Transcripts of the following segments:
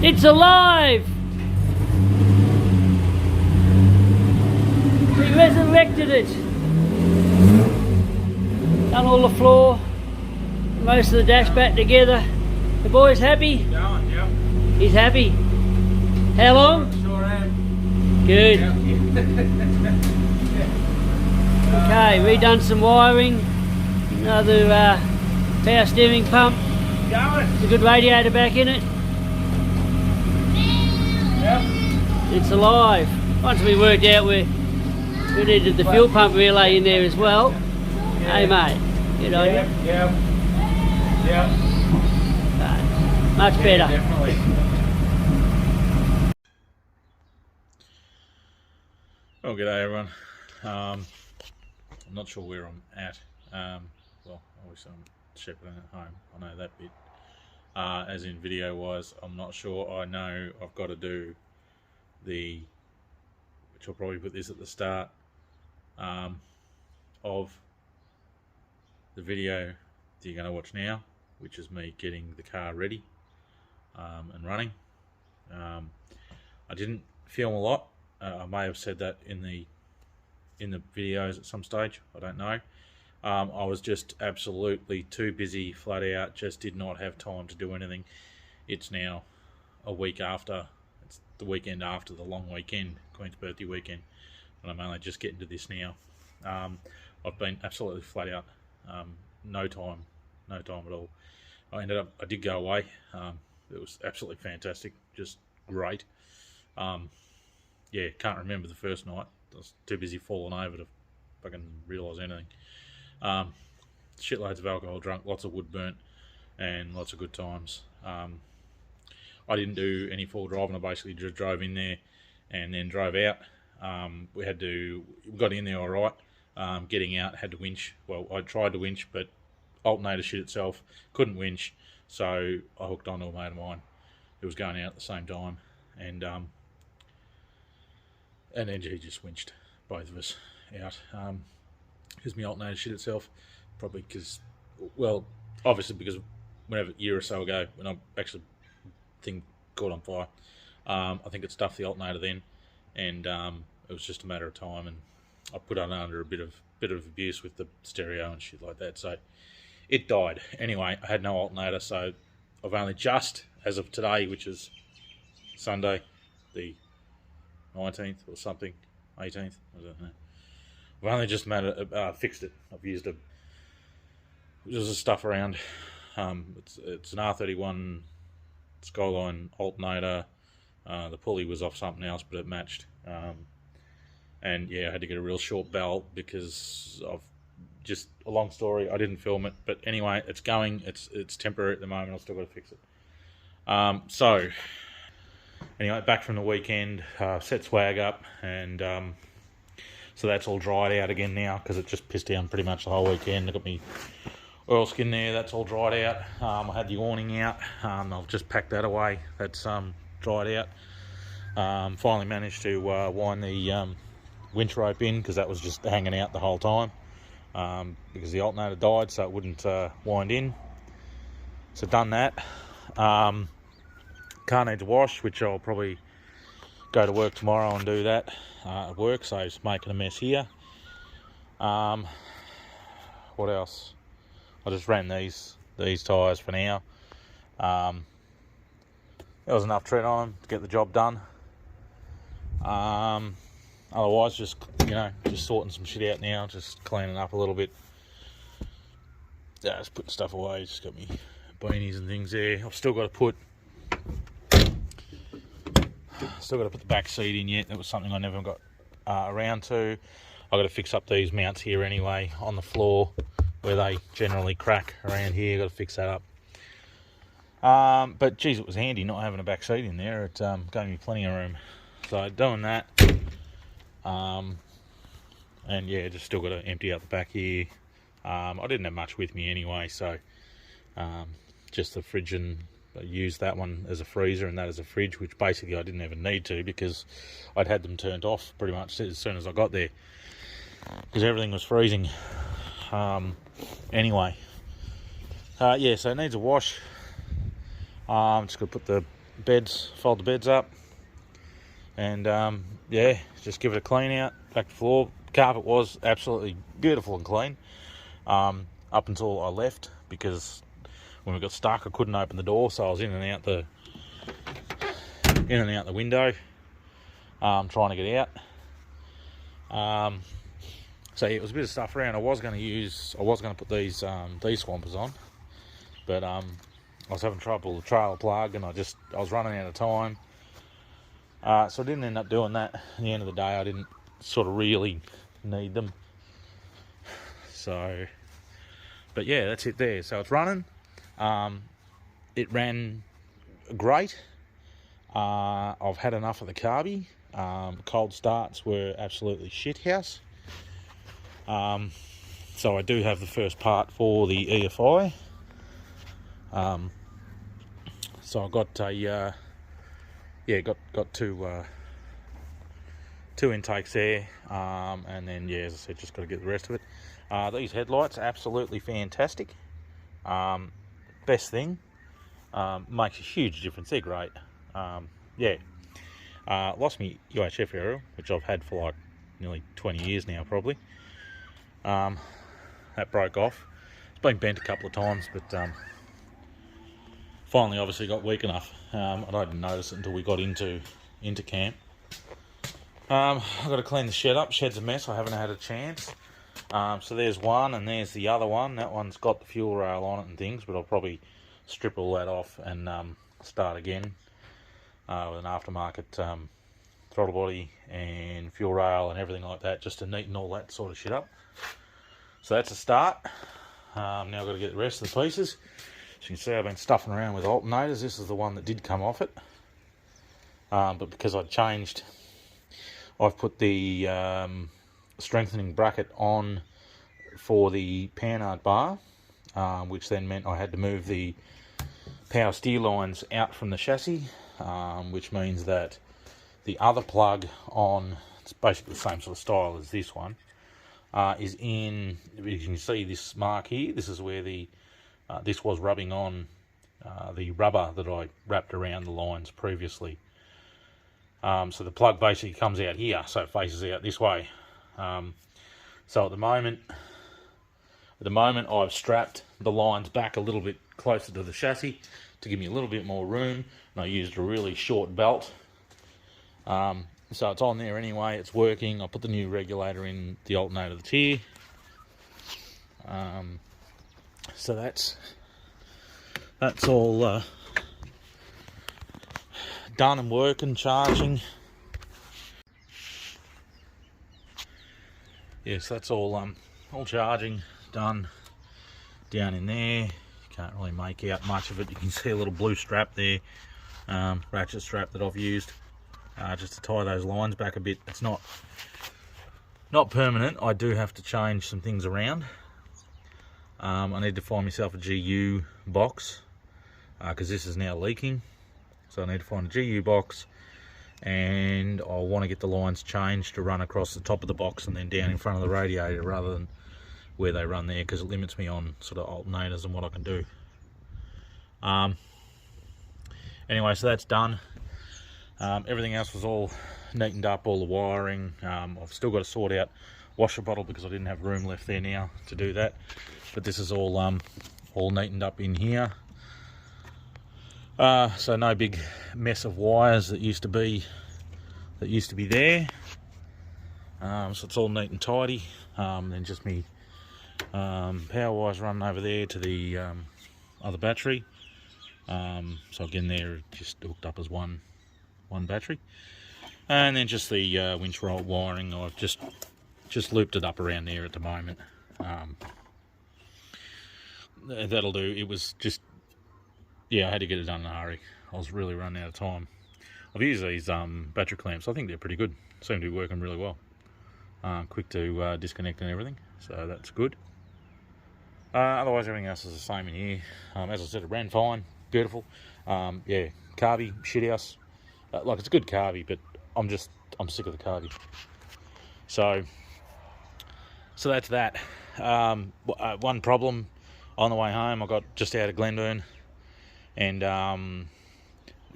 It's alive! We resurrected it. Done all the floor, most of the dash back together. The boy's happy? Going, yep. He's happy. How long? Sure am. Good. Yep. Okay, redone some wiring. Another power steering pump. Going. It's a good radiator back in it. Yep. It's alive. Once we worked out we needed the fuel pump relay in there as well. Yeah. Hey mate, good on you. Yep. Yep. Much better. Definitely. Well, g'day everyone. I'm not sure where I'm at. Well, obviously I'm shepherding at home. I know that bit. As in video wise, I'm not sure. I know I've got to do which I'll probably put this at the start of the video that you're going to watch now, which is me getting the car ready and running. I didn't film a lot. I may have said that in the videos at some stage. I don't know. I was just absolutely too busy, flat out. Just did not have time to do anything. It's now a week after. It's the weekend after the long weekend, Queen's birthday weekend, and I'm only just getting to this now. I've been absolutely flat out. No time at all. I did go away. It was absolutely fantastic, just great. Yeah, can't remember the first night. I was too busy falling over to fucking realise anything. Shitloads of alcohol drunk, lots of wood burnt, and lots of good times. I didn't do any full driving. I basically just drove in there and then drove out. We got in there all right. Getting out, had to winch. Well, I tried to winch, but alternator shit itself, couldn't winch, so I hooked onto a mate of mine who was going out at the same time, and then he just winched both of us out. Because my alternator shit itself, probably because, well, obviously because whenever a year or so ago, when I actually thing caught on fire, I think it stuffed the alternator then, and it was just a matter of time, and I put it under a bit of abuse with the stereo and shit like that, so it died. Anyway, I had no alternator, so I've only just, as of today, which is Sunday, the 19th or something, 18th, I don't know. I've only just fixed it. I've used there's a stuff around. It's an R31 Skyline alternator. The pulley was off something else, but it matched. And yeah, I had to get a real short bell because of just a long story. I didn't film it, but anyway, it's going. It's temporary at the moment. I've still got to fix it. So anyway, back from the weekend, set swag up, and so that's all dried out again now because it just pissed down pretty much the whole weekend. I got me oil skin there. That's all dried out. I had the awning out. I've just packed that away. That's dried out. Finally managed to wind the winch rope in because that was just hanging out the whole time because the alternator died, so it wouldn't wind in. So done that. Car needs a wash, which I'll probably go to work tomorrow and do that at work, so it's making a mess here. What else? I just ran these tyres for now. There was enough tread on them to get the job done. Otherwise, just sorting some shit out now, just cleaning up a little bit. Yeah, just putting stuff away. Just got me beanies and things there. I've still got to put the back seat in yet. That was something I never got around to. I've got to fix up these mounts here anyway on the floor where they generally crack around here. Got to fix that up. But geez, it was handy not having a back seat in there. It gave me plenty of room. So doing that. And yeah, just still got to empty out the back here. I didn't have much with me anyway, so just the fridge, and I used that one as a freezer and that as a fridge, which basically I didn't even need to because I'd had them turned off pretty much as soon as I got there because everything was freezing. Anyway, yeah, so it needs a wash. Just got to put the beds, fold the beds up, and yeah, just give it a clean out. Back to floor. Carpet was absolutely beautiful and clean up until I left, because when we got stuck I couldn't open the door, so I was in and out the window trying to get out. So yeah, it was a bit of stuff around. I was going to put these swampers on, but I was having trouble with the trailer plug, and I was running out of time. So I didn't end up doing that. At the end of the day, I didn't sort of really need them. So, but yeah, that's it there. So it's running. It ran great. I've had enough of the carby. Cold starts were absolutely shithouse. So I do have the first part for the EFI. So I got got two intakes there, and then yeah, as I said, just got to get the rest of it. These headlights, absolutely fantastic. Best thing, makes a huge difference. They're great. Yeah, lost me UHF aerial, which I've had for like nearly 20 years now, probably. That broke off. It's been bent a couple of times, but finally obviously got weak enough. I didn't notice it until we got into camp. I've got to clean the shed up. Shed's a mess. I haven't had a chance. So there's one, and there's the other one. That one's got the fuel rail on it and things, but I'll probably strip all that off and start again with an aftermarket throttle body and fuel rail and everything like that, just to neaten all that sort of shit up. So that's a start. Now I've got to get the rest of the pieces. As you can see, I've been stuffing around with alternators. This is the one that did come off it. But because I've changed, I've put the strengthening bracket on for the Panhard bar, which then meant I had to move the power steer lines out from the chassis, which means that the other plug on, it's basically the same sort of style as this one, is in, you can see this mark here, this is where the this was rubbing on the rubber that I wrapped around the lines previously. So the plug basically comes out here, so it faces out this way. So at the moment I've strapped the lines back a little bit closer to the chassis to give me a little bit more room, and I used a really short belt. So it's on there anyway, it's working. I put the new regulator in the alternator that's here. So that's all done and working, charging. Yes, that's all charging, done down in there. You can't really make out much of it. You can see a little blue strap there, ratchet strap that I've used just to tie those lines back a bit. It's not permanent. I do have to change some things around. I need to find myself a GU box because this is now leaking. So I need to find a GU box, and I want to get the lines changed to run across the top of the box and then down in front of the radiator rather than where they run there, because it limits me on sort of alternators and what I can do. Anyway, so that's done. Everything else was all neatened up, all the wiring. I've still got to sort out washer bottle because I didn't have room left there now to do that. But this is all neatened up in here. So no big mess of wires that used to be there. So it's all neat and tidy. Then just me power wires running over there to the other battery. So again, there just hooked up as one battery, and then just the winch roll wiring. I've just looped it up around there at the moment. That'll do. It was just, yeah, I had to get it done in a hurry. I was really running out of time. I've used these battery clamps. I think they're pretty good. Seem to be working really well. Quick to disconnect and everything, so that's good. Otherwise, everything else is the same in here. As I said, it ran fine, beautiful. Yeah, carby, shithouse. Like, it's a good carby, but I'm sick of the carby. So that's that. One problem on the way home, I got just out of Glenburn, and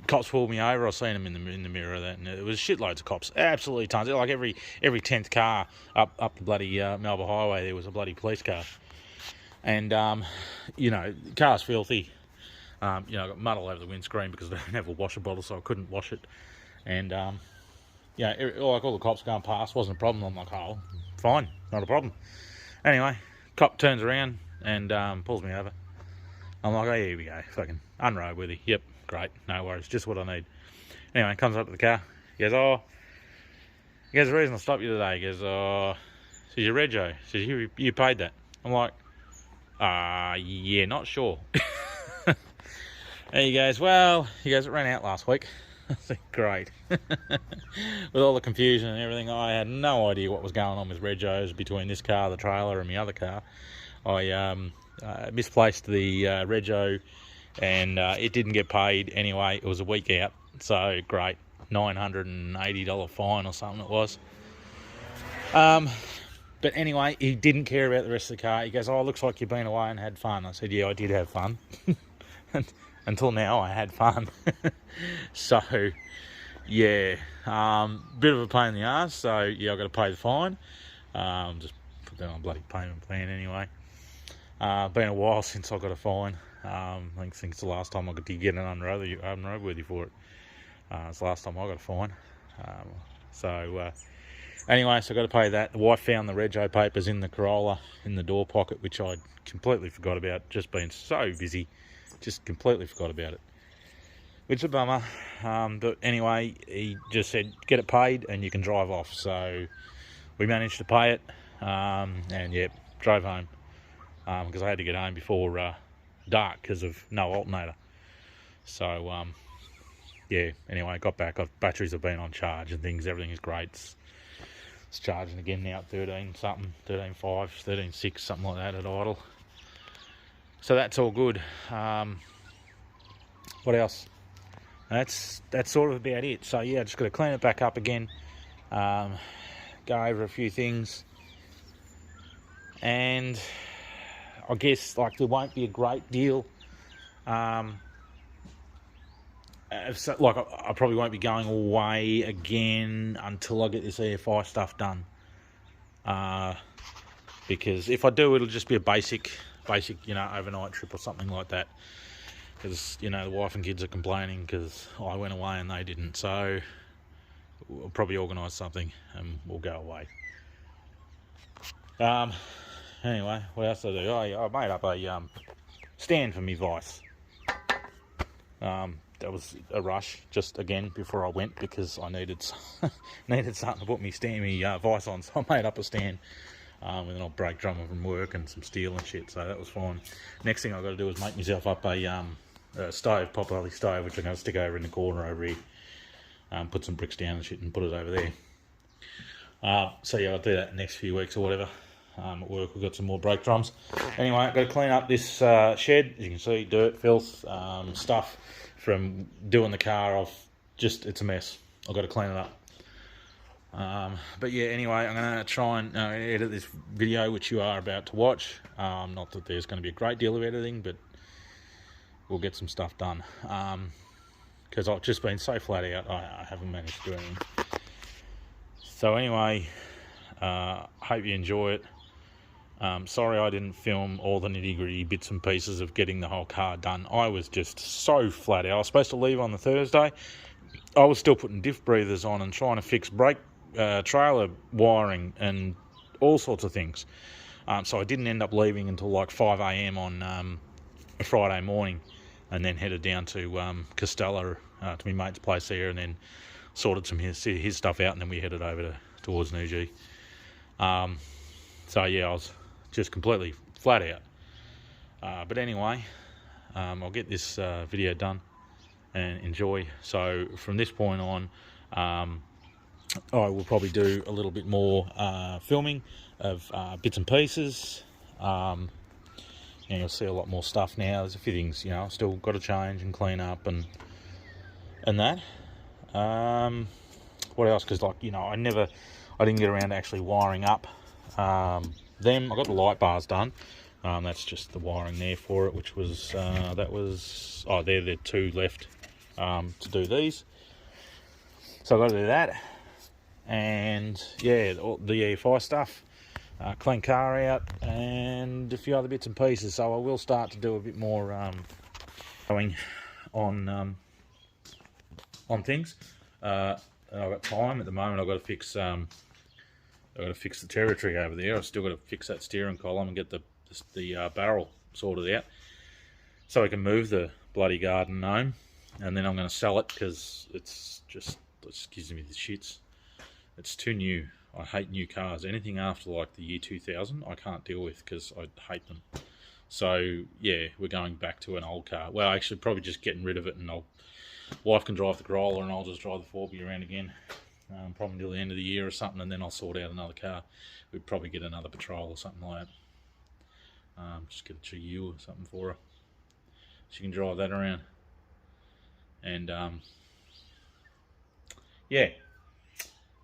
cops pulled me over. I seen them in the mirror of that, and it was shitloads of cops, absolutely tons. Like every 10th car up the bloody Melbourne Highway, there was a bloody police car. And you know, the car's filthy. You know, I got mud all over the windscreen because I don't have a washer bottle, so I couldn't wash it. And yeah, like all the cops going past wasn't a problem. I'm like, oh, fine, not a problem. Anyway, cop turns around and pulls me over. I'm like, oh, here we go, fucking unroadworthy. Yep, great, no worries, just what I need. Anyway, comes up to the car. He goes, the reason I stopped you today. He goes, says your rego. Says you paid that. I'm like, yeah, not sure. And he goes, it ran out last week. I said, great. With all the confusion and everything, I had no idea what was going on with regos between this car, the trailer, and my other car. I misplaced the rego, and it didn't get paid anyway. It was a week out, so great. $980 fine or something it was. But anyway, he didn't care about the rest of the car. He goes, oh, looks like you've been away and had fun. I said, yeah, I did have fun. Until now, I had fun. So, yeah, bit of a pain in the arse. So, yeah, I've got to pay the fine. Just put that on a bloody payment plan anyway. Been a while since I got a fine. I think since the last time I did get an unroadworthy for it. It's the last time I got a fine. Anyway, so I got to pay that. The wife found the rego papers in the Corolla in the door pocket, which I completely forgot about. Just been so busy, just completely forgot about it. Which is a bummer. But anyway, he just said, get it paid and you can drive off. So we managed to pay it, and yeah, drove home. Because I had to get home before dark because of no alternator. So yeah, anyway, got back. Batteries have been on charge and things. Everything is great. It's charging again now at 13 something, 13.5, 13.6, something like that at idle. So that's all good. What else? That's sort of about it. So yeah, just got to clean it back up again. Go over a few things, and I guess like there won't be a great deal. So, like I probably won't be going away again until I get this EFI stuff done. Because if I do, it'll just be a basic, you know, overnight trip or something like that. Because, you know, the wife and kids are complaining because I went away and they didn't. So we'll probably organise something and we'll go away. Anyway, what else did I do? I made up a stand for me Vice. That was a rush, just again before I went, because I needed something to put me Vice on. So I made up a stand with an old brake drum from work and some steel and shit. So that was fine. Next thing I've got to do is make myself up a stove, potbelly stove, which I'm going to stick over in the corner over here. Put some bricks down and shit and put it over there. So yeah, I'll do that in the next few weeks or whatever. At work we've got some more brake drums. Anyway, I've got to clean up this shed. As you can see, dirt, filth, stuff from doing the car. It's a mess. I've got to clean it up. But yeah, anyway, I'm going to try and edit this video, which you are about to watch. Not that there's going to be a great deal of editing, but we'll get some stuff done. Because I've just been so flat out, I haven't managed to do anything. So anyway, hope you enjoy it. Sorry I didn't film all the nitty-gritty bits and pieces of getting the whole car done. I was just so flat out. I was supposed to leave on the Thursday. I was still putting diff breathers on and trying to fix brake trailer wiring and all sorts of things. So I didn't end up leaving until like 5 a.m. on a Friday morning, and then headed down to Costello to my mate's place there, and then sorted some his stuff out, and then we headed over towards Newgee. So yeah, I was just completely flat out. But anyway, I'll get this video done and enjoy. So from this point on, I will probably do a little bit more filming of bits and pieces. And you'll see a lot more stuff now. There's a few things, you know, I've still got to change and clean up and that. What else? Because, like, you know, I didn't get around to actually wiring up them. I got the light bars done. That's just the wiring there for it, which was they're the two left to do these. So I've got to do that. And yeah, all the EFI stuff, clean car out, and a few other bits and pieces. So I will start to do a bit more going on things. And I've got time at the moment. I've got to fix the territory over there. I've still got to fix that steering column and get the barrel sorted out, so I can move the bloody garden gnome. And then I'm going to sell it because it just gives me the shits. It's too new. I hate new cars. Anything after like the year 2000, I can't deal with because I hate them. So yeah, we're going back to an old car. Well, actually, probably just getting rid of it, and wife can drive the Corolla, and I'll just drive the 4B around again. Probably until the end of the year or something, and then I'll sort out another car. We'd probably get another Patrol or something like that. Just get a GU or something for her. She can drive that around. And yeah.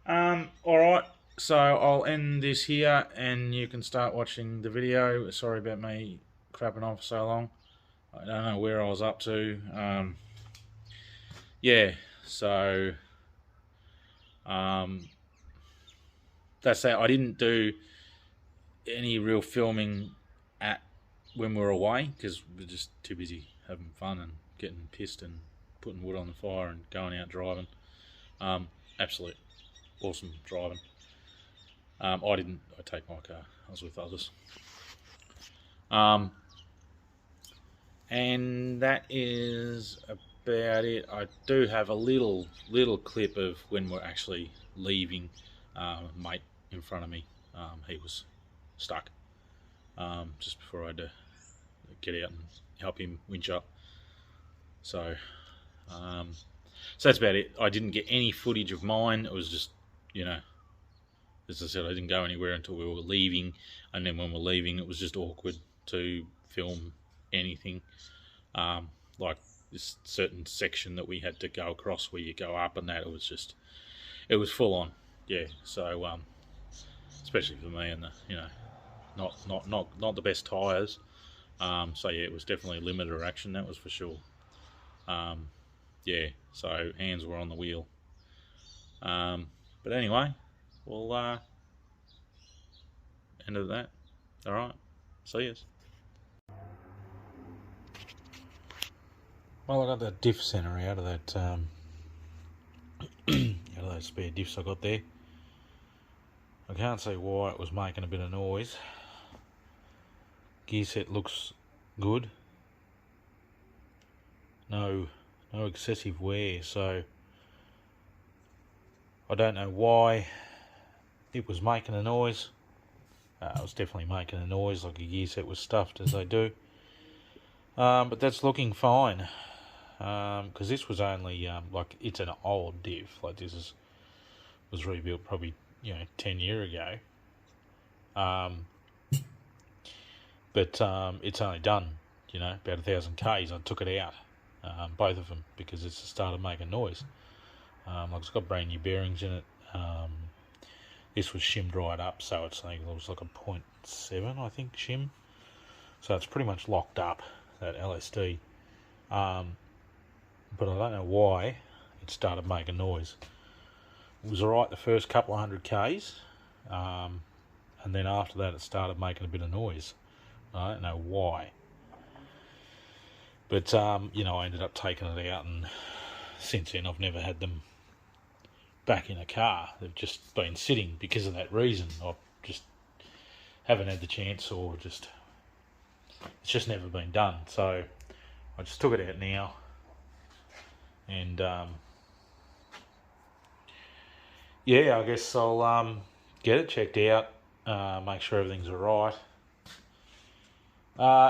Alright, so I'll end this here and you can start watching the video. Sorry about me crapping on for so long. I don't know where I was up to. Yeah, so that's that. I didn't do any real filming when we were away because we were just too busy having fun and getting pissed and putting wood on the fire and going out driving. Absolute awesome driving. I take my car. I was with others. And that is about it. I do have a little clip of when we're actually leaving. Mate in front of me, he was stuck just before I had to get out and help him winch up. So so that's about it. I didn't get any footage of mine. It was just, you know, as I said, I didn't go anywhere until we were leaving, and then when we're leaving it was just awkward to film anything. Like this certain section that we had to go across where you go up and that, it was full on. Yeah, so especially for me and the, you know, not the best tyres. So yeah, it was definitely a limiter action, that was for sure. Yeah, so hands were on the wheel. But anyway, we'll end of that. Alright, see yous. Well, I got that diff center out of that out of those spare diffs I got there. I can't see why it was making a bit of noise. Gear set looks good. No excessive wear, so I don't know why it was making a noise. It was definitely making a noise like a gear set was stuffed, as they do. But that's looking fine, because this was only like, it's an old diff. Like this was rebuilt probably 10 years ago. But it's only done about 1,000 Ks. I took it out, both of them, because it's started making noise. Like it's got brand new bearings in it. This was shimmed right up, so it was like a 0.7, I think, shim. So it's pretty much locked up, that LSD. But I don't know why it started making noise. It was alright the first couple of 100 Ks, and then after that it started making a bit of noise. I don't know why. But, I ended up taking it out, and since then I've never had them back in a car. They've just been sitting because of that reason. I just haven't had the chance, or it's just never been done. So I just took it out now, and yeah, I guess I'll get it checked out, make sure everything's alright.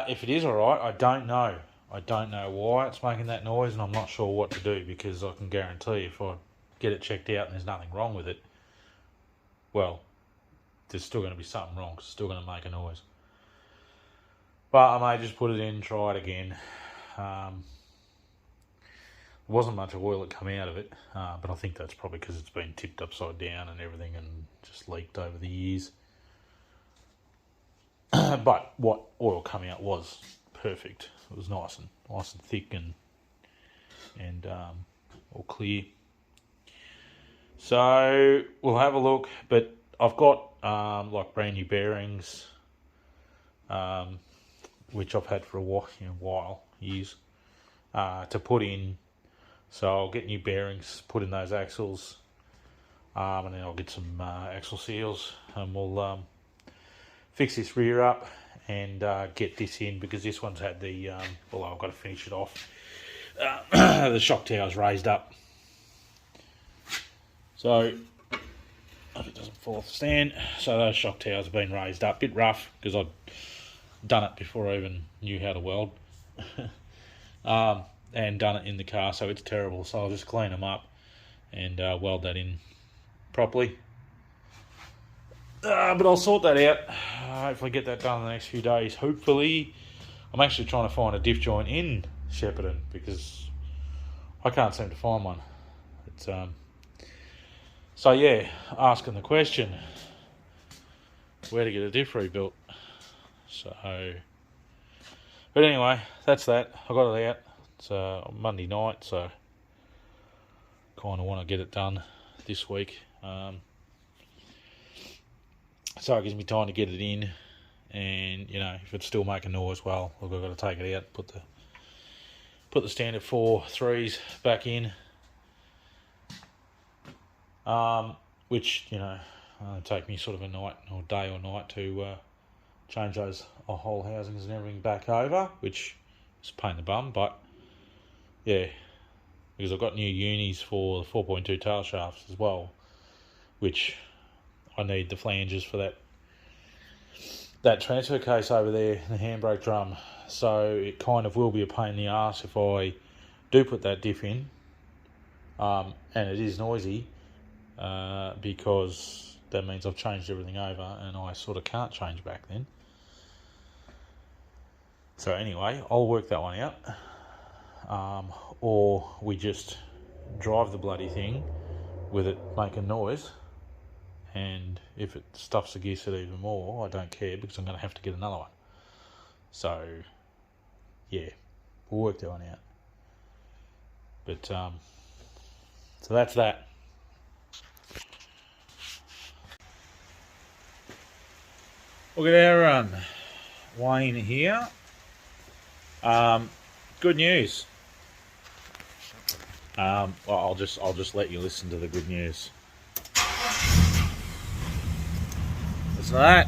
If it is alright, I don't know. I don't know why it's making that noise, and I'm not sure what to do, because I can guarantee if I get it checked out and there's nothing wrong with it, well, there's still going to be something wrong, 'cause it's still going to make a noise. But I may just put it in, try it again. There wasn't much oil that come out of it, but I think that's probably because it's been tipped upside down and everything and just leaked over the years. But what oil come out was perfect. It was nice and thick and and all clear. So we'll have a look, but I've got like brand new bearings, which I've had for a while, years, to put in. So I'll get new bearings, put in those axles, and then I'll get some axle seals, and we'll fix this rear up and get this in, because this one's had the, well, I've got to finish it off. The shock tower's raised up. So, if it doesn't fall off the stand, so those shock towers have been raised up. Bit rough, because I'd done it before I even knew how to weld. And done it in the car, so it's terrible. So I'll just clean them up and weld that in properly. But I'll sort that out. Hopefully get that done in the next few days. Hopefully, I'm actually trying to find a diff joint in Shepparton, because I can't seem to find one. It's so yeah, asking the question, where to get a diff rebuilt. So, but anyway, that's that. I got it out. It's Monday night, so kind of want to get it done this week. So it gives me time to get it in, and you know, if it's still making noise, well, I've got to take it out, put the standard 4.3s back in, which, you know, take me sort of a night or day or night to change those whole housings and everything back over, which is a pain in the bum, but yeah, because I've got new unis for the 4.2 tail shafts as well, which I need the flanges for that transfer case over there, the handbrake drum. So it kind of will be a pain in the arse if I do put that diff in, and it is noisy, because that means I've changed everything over and I sort of can't change back then. So anyway, I'll work that one out, or we just drive the bloody thing with it making noise, and if it stuffs the gear set even more, I don't care, because I'm going to have to get another one. So yeah, we'll work that one out. But so that's that. Look at our Wayne here. Good news. Well, I'll just let you listen to the good news. Listen to that.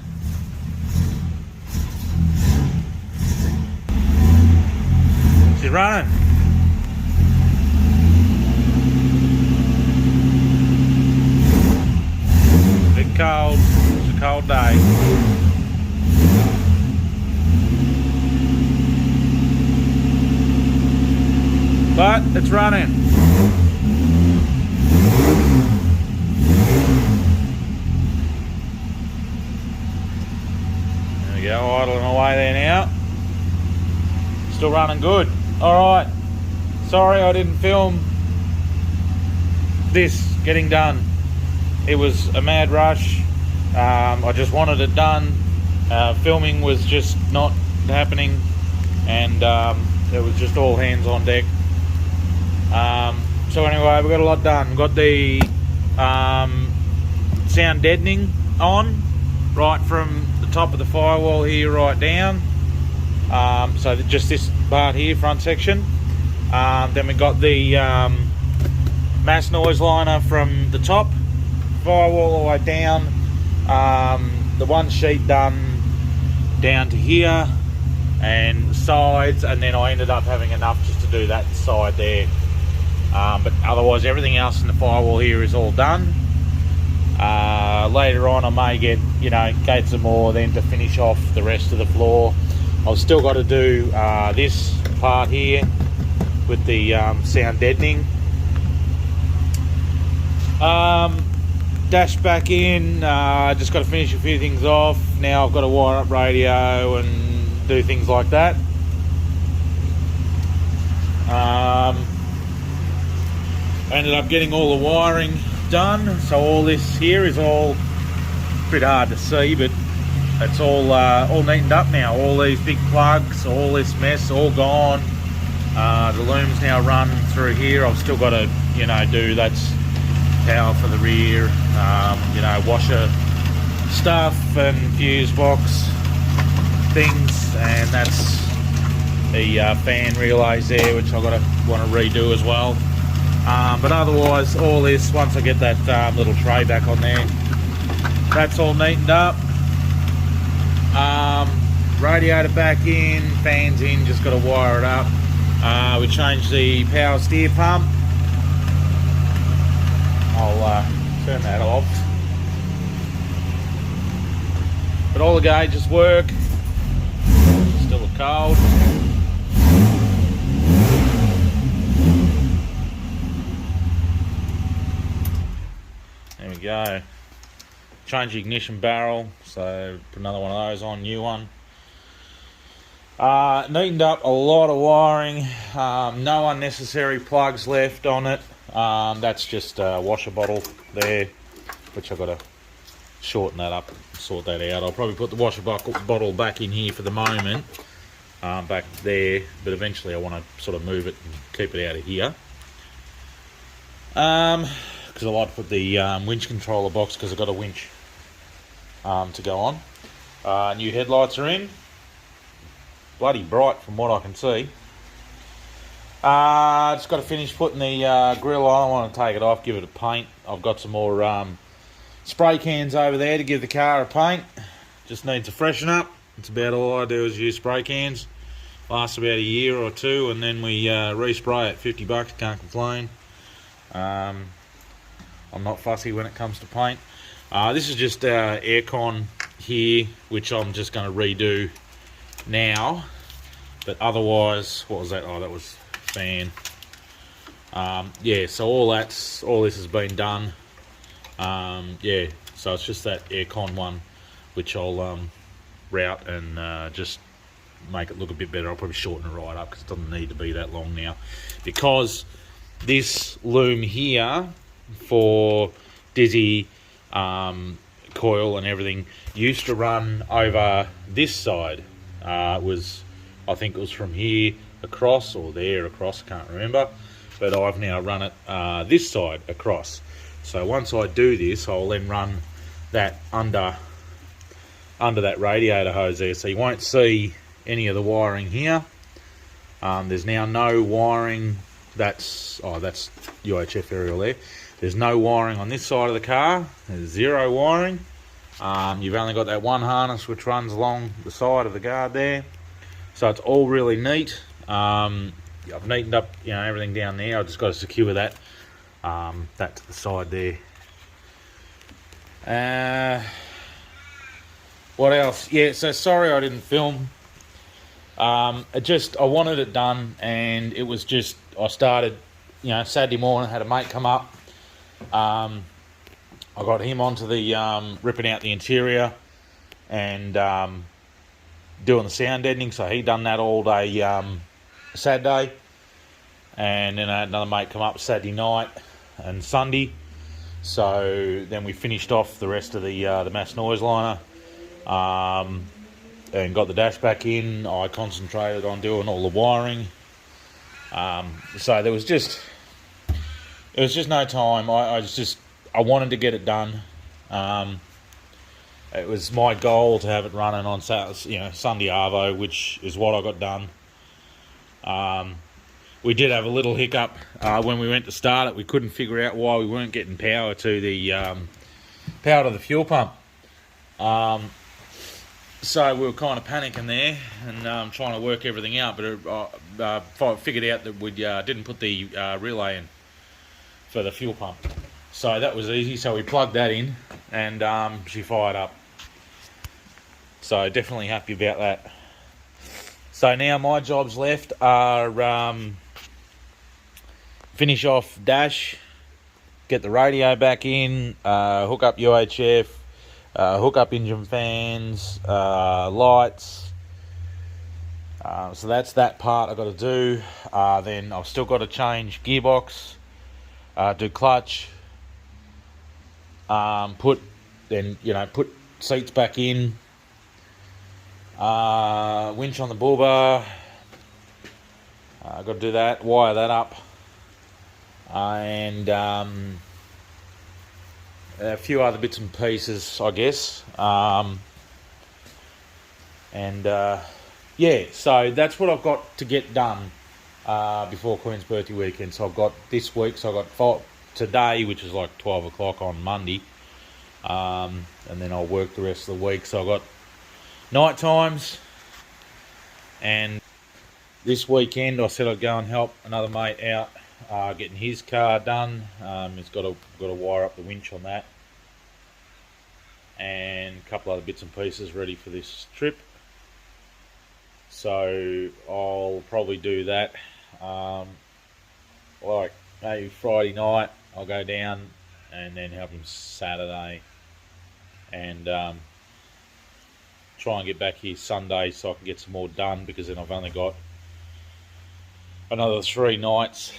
She's running. Bit cold. It's a cold day. But it's running. There we go, idling away there now. Still running good. Alright. Sorry I didn't film this getting done. It was a mad rush. I just wanted it done. Filming was just not happening, and it was just all hands on deck. So anyway, we got a lot done. We got the sound deadening on, right from the top of the firewall here right down. So just this part here, front section. Then we got the mass noise liner from the top firewall all the way down. The one sheet done down to here, and the sides, and then I ended up having enough just to do that side there. But otherwise everything else in the firewall here is all done. Later on I may get, you know, gates some more then to finish off the rest of the floor. I've still got to do this part here with the sound deadening. Dash back in, just got to finish a few things off. Now I've got to wire up radio and do things like that. I ended up getting all the wiring done, so all this here is all pretty hard to see, but it's all neatened up now. All these big plugs, all this mess, all gone. The loom's now run through here. I've still got to, do that's power for the rear, washer stuff and fuse box things, and that's the fan relays there, which I've want to redo as well. But otherwise, all this, once I get that little tray back on there, that's all neatened up. Radiator back in, fans in, just got to wire it up. We changed the power steer pump. I'll turn that off. But all the gauges work. Still cold. There we go. Change the ignition barrel, so put another one of those on, new one. Neatened up a lot of wiring, no unnecessary plugs left on it. That's just a washer bottle there, which I've got to shorten that up, sort that out. I'll probably put the washer bottle back in here for the moment, back there, but eventually I want to sort of move it and keep it out of here. Because I like to put the winch controller box, because I've got a winch to go on. New headlights are in. Bloody bright from what I can see. Just got to finish putting the grill on. I want to take it off, give it a paint. I've got some more spray cans over there to give the car a paint. Just needs to freshen up. That's about all I do is use spray cans. Lasts about a year or two, and then we respray it. $50, can't complain. I'm not fussy when it comes to paint. This is just aircon here, which I'm just going to redo now. But otherwise, what was that? Oh, that was fan. Yeah, so all this has been done. Yeah, so it's just that aircon one, which I'll route and just make it look a bit better. I'll probably shorten it right up, because it doesn't need to be that long now, because this loom here for Dizzy coil and everything used to run over this side. I think it was from here across, or there across, I can't remember, but I've now run it this side across. So once I do this, I'll then run that under that radiator hose there, so you won't see any of the wiring here. There's now no wiring. That's UHF aerial there. There's no wiring on this side of the car. There's zero wiring. You've only got that one harness which runs along the side of the guard there. So it's all really neat. I've neatened up, everything down there. I've just got to secure that to the side there. What else? Yeah, so sorry I didn't film. I wanted it done, and it was just, I started, Saturday morning, had a mate come up. I got him onto the ripping out the interior and doing the sound deadening, so he done that all day Saturday, and then I had another mate come up Saturday night and Sunday. So then we finished off the rest of the mass noise liner, and got the dash back in. I concentrated on doing all the wiring. So there was just no time. I wanted to get it done. It was my goal to have it running on Sunday Arvo, which is what I got done. We did have a little hiccup when we went to start it. We couldn't figure out why we weren't getting power to the fuel pump. So we were kind of panicking there and trying to work everything out. But I figured out that we didn't put the relay in for the fuel pump. So that was easy. So we plugged that in, and she fired up. So definitely happy about that. So now my jobs left are finish off dash, get the radio back in, hook up UHF, hook up engine fans, lights. So that's that part I've got to do. Then I've still got to change gearbox, do clutch, put seats back in, winch on the bull bar, I've got to do that, wire that up, and a few other bits and pieces, I guess. Yeah, so that's what I've got to get done before Queen's birthday weekend. So I've got this week, so I've got today, which is like 12 o'clock on Monday, and then I'll work the rest of the week. So I've got night times, and this weekend I said I'd go and help another mate out getting his car done. He's got to wire up the winch on that, and a couple other bits and pieces ready for this trip. So I'll probably do that. Like maybe Friday night I'll go down and then help him Saturday, and try and get back here Sunday so I can get some more done, because then I've only got another 3 nights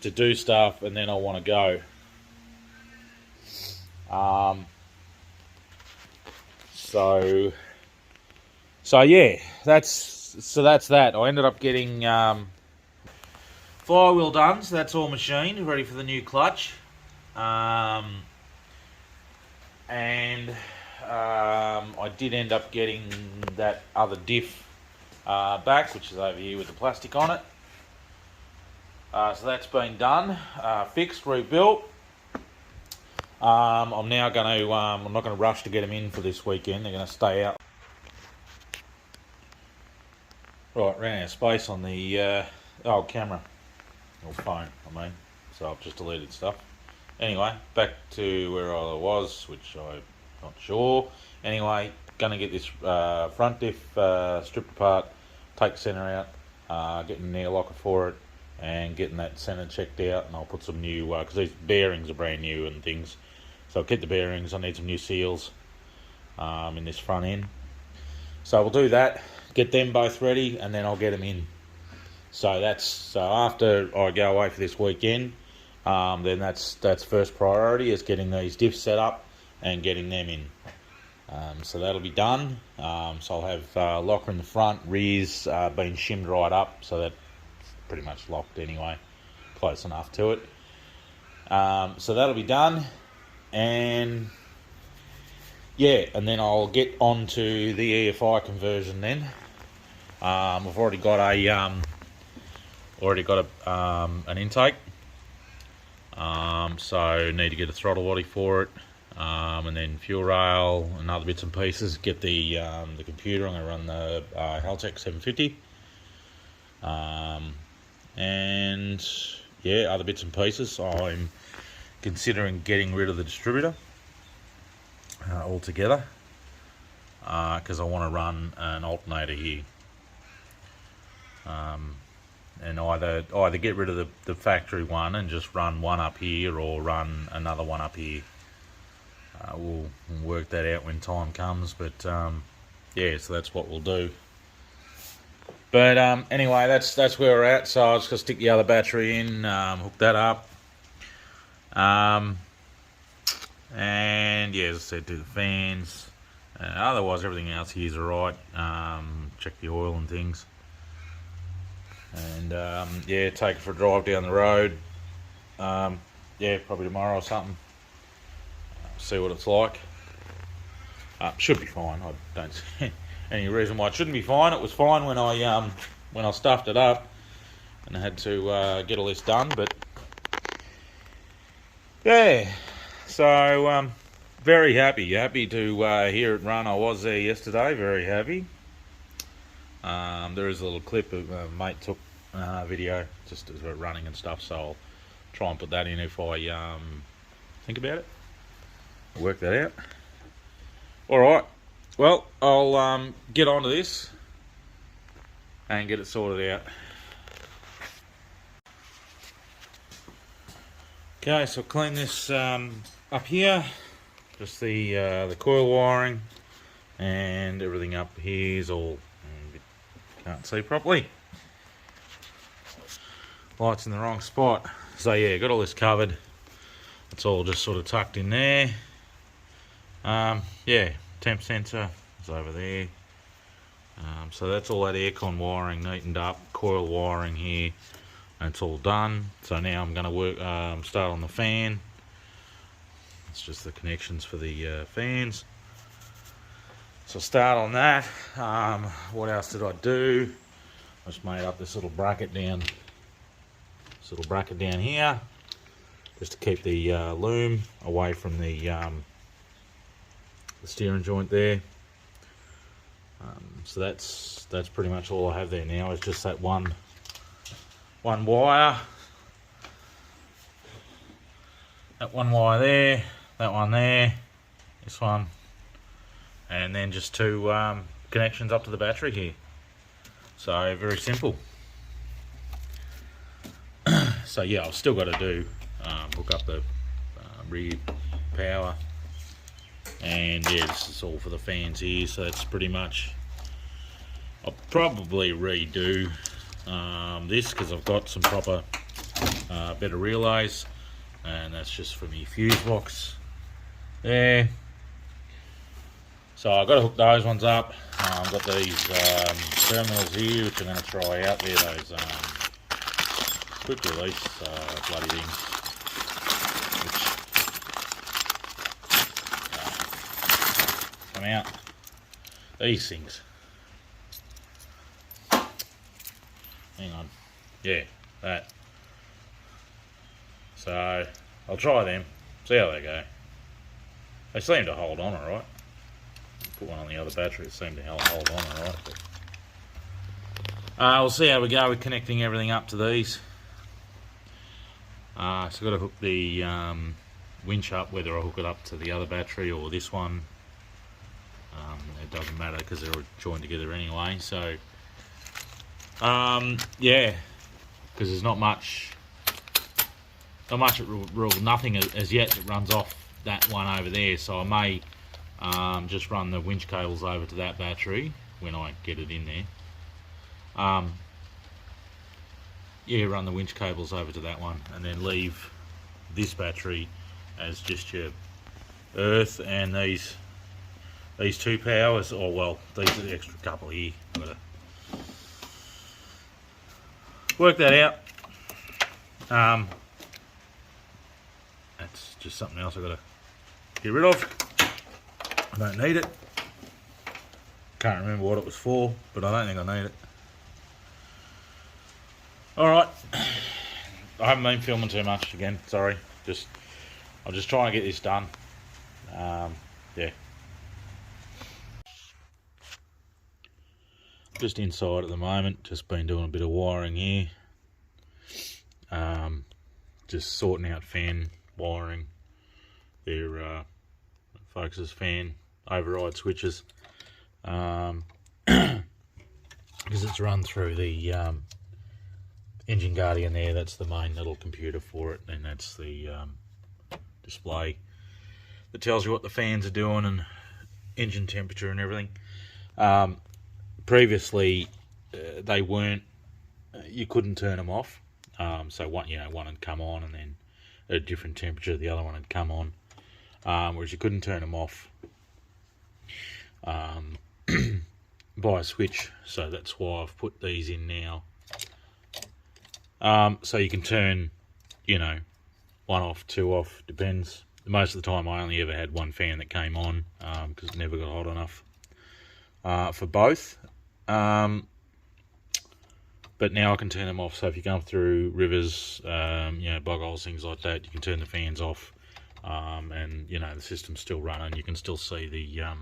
to do stuff, and then I want to go. So yeah, that's that. I ended up getting flywheel done, so that's all machined, ready for the new clutch. I did end up getting that other diff back, which is over here with the plastic on it. So that's been done, fixed, rebuilt. I'm now going to, I'm not going to rush to get them in for this weekend. They're going to stay out. Right, ran out of space on the old camera, or phone, I mean, so I've just deleted stuff. Anyway, back to where I was, which I'm not sure. Anyway, going to get this front diff stripped apart, take the centre out, getting an air locker for it, and getting that centre checked out, and I'll put some new, because these bearings are brand new and things, so I'll keep the bearings. I need some new seals in this front end. So we'll do that, get them both ready, and then I'll get them in. So after I go away for this weekend, then that's first priority, is getting these diffs set up and getting them in. So that'll be done. So I'll have locker in the front, rears being shimmed right up, so that's pretty much locked anyway, close enough to it. So that'll be done, and yeah, and then I'll get onto the EFI conversion then. I've already got an intake, so need to get a throttle body for it, and then fuel rail and other bits and pieces. Get the computer. I'm going to run the Haltech 750, and yeah, other bits and pieces. I'm considering getting rid of the distributor altogether, because I want to run an alternator here, and either get rid of the factory one and just run one up here, or run another one up here. We'll work that out when time comes, but yeah, so that's what we'll do. But anyway, that's where we're at. So I was going to stick the other battery in, hook that up, and yeah, as I said, do the fans. Otherwise, everything else here is alright. Check the oil and things, and yeah, take it for a drive down the road. Yeah, probably tomorrow or something. See what it's like. Should be fine. I don't see any reason why it shouldn't be fine. It was fine when I stuffed it up and I had to get all this done. But yeah, so very happy to hear it run. I was there yesterday, very happy. There is a little clip of mate took video just as we're running and stuff, so I'll try and put that in if I think about it. Work that out. Alright, well, I'll get onto this and get it sorted out. Okay, so I'll clean this up here, just the coil wiring, and everything up here is all, can't see properly. Light's in the wrong spot. So yeah, got all this covered. It's all just sort of tucked in there. Yeah, temp sensor is over there. So that's all that aircon wiring neatened up, coil wiring here, and it's all done. So now I'm going to work, start on the fan. It's just the connections for the fans. So start on that. What else did I do? I just made up this little bracket down. This little bracket down here, just to keep the loom away from the steering joint there. So that's pretty much all I have there now. Is just that one wire. That one wire there. That one there. This one. And then just two connections up to the battery here. So very simple. So yeah, I've still got to do hook up the rear power, and yeah, this is all for the fans here. So that's pretty much. I'll probably redo this because I've got some proper better relays, and that's just for me fuse box there. So I've got to hook those ones up. I've got these terminals here which I'm going to try out there, those quick release bloody things, which come out. These things. Hang on. Yeah, that. So I'll try them, see how they go. They seem to hold on alright. Put one on the other battery, it seemed to hold on alright. We'll see how we go with connecting everything up to these. So I've got to hook the winch up, whether I hook it up to the other battery or this one. It doesn't matter because they're all joined together anyway. So yeah, because there's not much nothing as yet that runs off that one over there. So I may just run the winch cables over to that battery when I get it in there. Yeah, run the winch cables over to that one, and then leave this battery as just your earth, and these two powers, or well, these are the extra couple here. I've got to work that out. That's just something else I've got to get rid of. I don't need it. Can't remember what it was for, but I don't think I need it. Alright. I haven't been filming too much again, sorry. I'm just trying to get this done. Yeah. Just inside at the moment, just been doing a bit of wiring here. Just sorting out fan wiring. Their Focus's fan override switches. Because it's run through the engine guardian there. That's the main little computer for it, and that's the display that tells you what the fans are doing and engine temperature and everything. Previously they weren't, you couldn't turn them off. So one would come on, and then at a different temperature the other one would come on, whereas you couldn't turn them off by a switch. So that's why I've put these in now. So you can turn, one off, two off, depends. Most of the time I only ever had one fan that came on, because it never got hot enough for both. But now I can turn them off. So if you're going through rivers, bog holes, things like that, you can turn the fans off, and the system's still running. You can still see the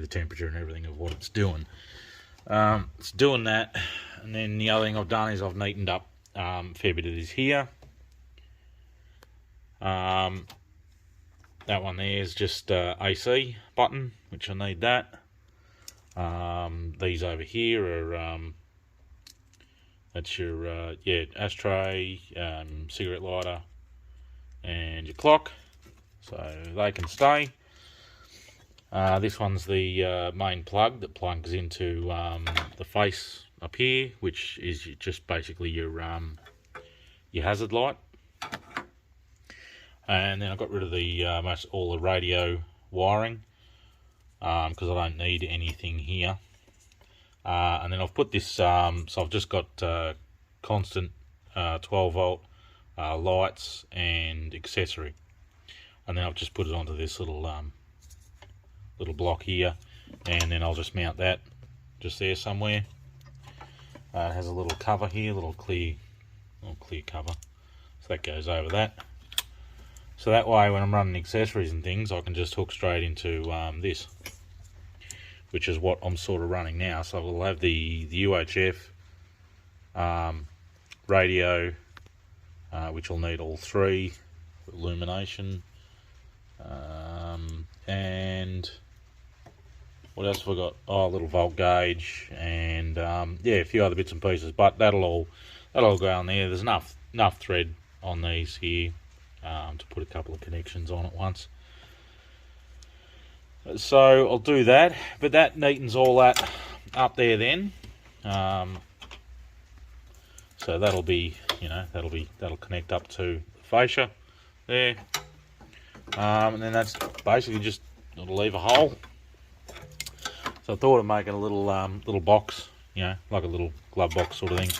temperature and everything of what it's doing. It's doing that, and then the other thing I've done is I've neatened up a fair bit of this here. That one there is just AC button, which I need that. These over here are that's your ashtray, cigarette lighter, and your clock, so they can stay. This one's the main plug that plugs into the face up here, which is just basically your hazard light. And then I got rid of the all the radio wiring because I don't need anything here. And then I've put this, so I've just got constant 12 volt lights and accessory, and then I've just put it onto this little little block here, and then I'll just mount that just there somewhere. It has a little cover here, little clear cover, so that goes over that. So that way when I'm running accessories and things, I can just hook straight into this, which is what I'm sort of running now. So we'll have the UHF radio, which will need all three, illumination, and what else have I got? Oh, a little volt gauge, and yeah, a few other bits and pieces. But that'll all go on there. There's enough thread on these here to put a couple of connections on at once. So I'll do that, but that neatens all that up there then. So that'll be, that'll connect up to the fascia there, and then that's basically just it'll leave a hole. So I thought of making a little little box, like a little glove box sort of thing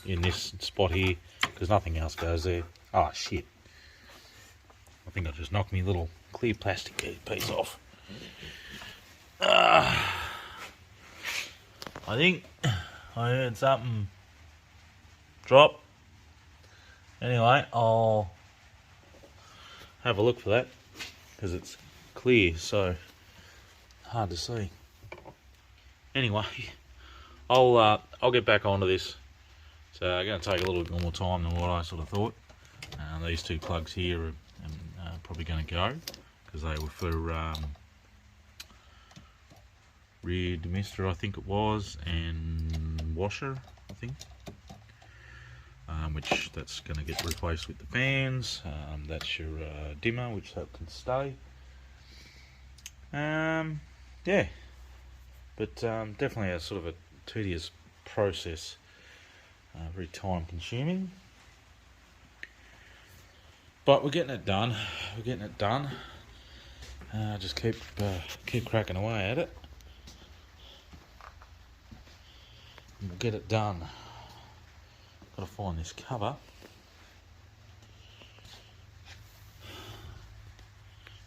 in this spot here, because nothing else goes there. Oh shit! I think I just knocked me little clear plastic piece off. I think I heard something drop. Anyway, I'll have a look for that, because it's clear, so hard to see. Anyway, I'll get back onto this. So I'm going to take a little bit more time than what I sort of thought. These two plugs here are probably going to go, because they were for rear demister, I think it was, and washer, I think. Which that's going to get replaced with the fans. That's your dimmer, which that can stay. Yeah, but definitely a sort of a tedious process, very time consuming. But we're getting it done. Just keep cracking away at it, and we'll get it done. Got to find this cover.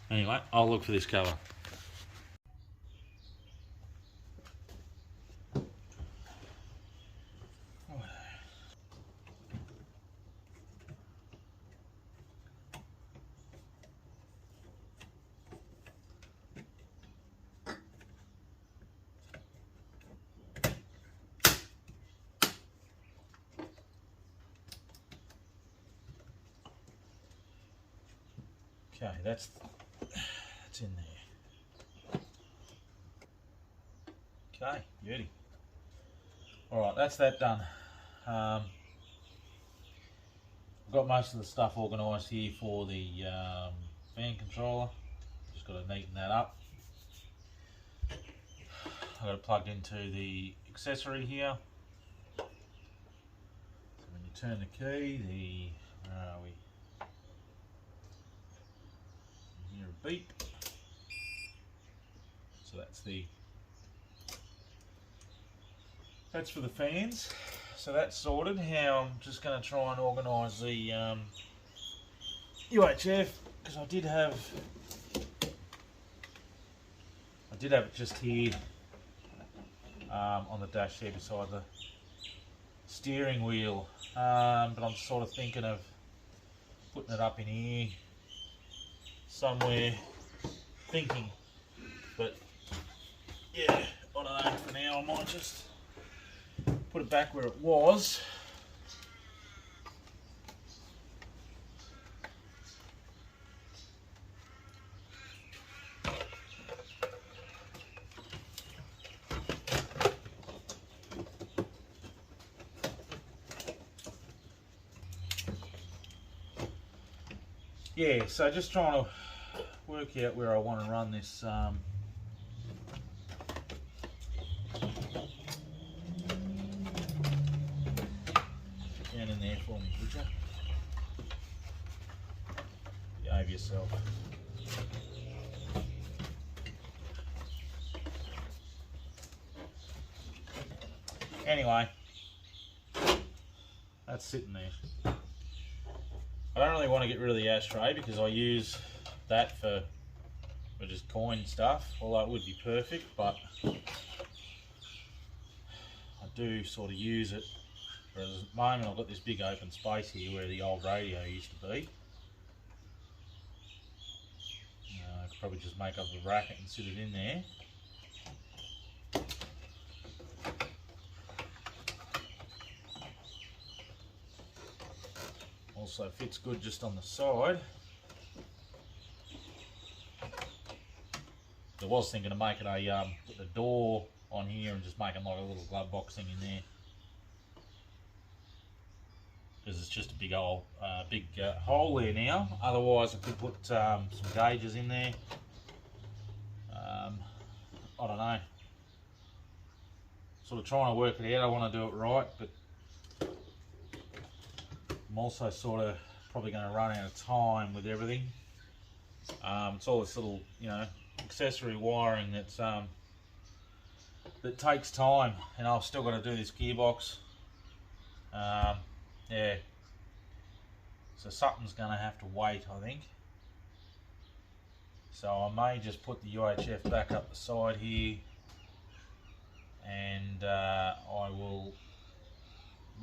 Anyway, I'll look for this cover. Okay, that's in there. Okay, beauty. Alright, that's that done. I've got most of the stuff organised here for the fan controller. Just got to neaten that up. I've got it plugged into the accessory here. So when you turn the key, where are we? You hear a beep. So that's for the fans. So that's sorted. Now I'm just going to try and organise the UHF, because I did have it just here on the dash there beside the steering wheel, but I'm sort of thinking of putting it up in here somewhere, but yeah, I don't know, for now I might just put it back where it was. Yeah, so just trying to work out where I want to run this down in there for me, would you? Behave yourself. anyway, that's sitting there. I don't really want to get rid of the ashtray because I use that for just coin stuff, although it would be perfect, but I do sort of use it. Whereas at the moment I've got this big open space here where the old radio used to be. I could probably just make up a bracket and sit it in there. Also fits good just on the side. I was thinking of making a put the door on here and just making like a little glove box thing in there, because it's just a big old hole there now. Otherwise, I could put some gauges in there. I don't know. Sort of trying to work it out. I want to do it right, but I'm also sort of probably going to run out of time with everything. It's all this little, you know, accessory wiring that's that takes time, and I've still got to do this gearbox. Yeah, so something's going to have to wait, I think. So I may just put the UHF back up the side here, and I will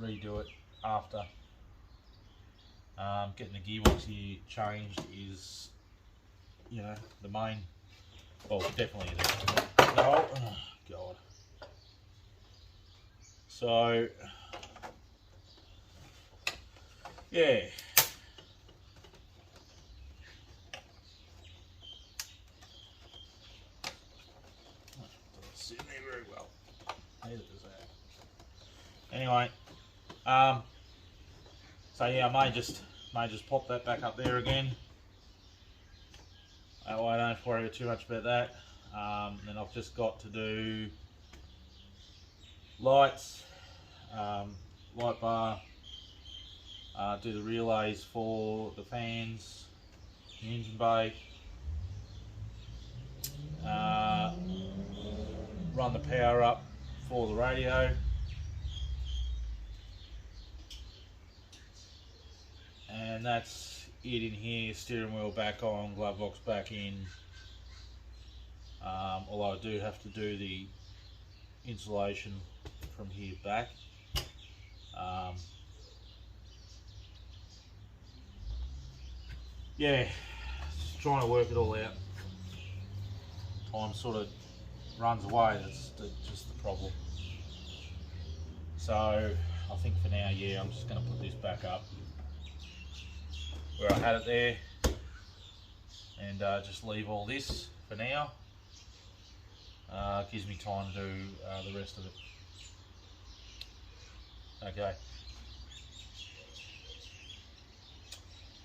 redo it after. Getting the gearbox here changed is, you know, the main. Well, definitely it is. Oh, God. So, yeah. Doesn't sit in there very well. Neither does that. Anyway, so yeah, I may just pop that back up there again. That way I don't have to worry too much about that. Then I've just got to do lights, light bar, do the relays for the fans, the engine bay, run the power up for the radio, and that's it in here. Steering wheel back on, glove box back in, although I do have to do the insulation from here back. Yeah, just trying to work it all out. Time sort of runs away, that's just the problem. So I think for now, yeah, I'm just going to put this back up where I had it there, and just leave all this for now. Gives me time to do the rest of it. Okay.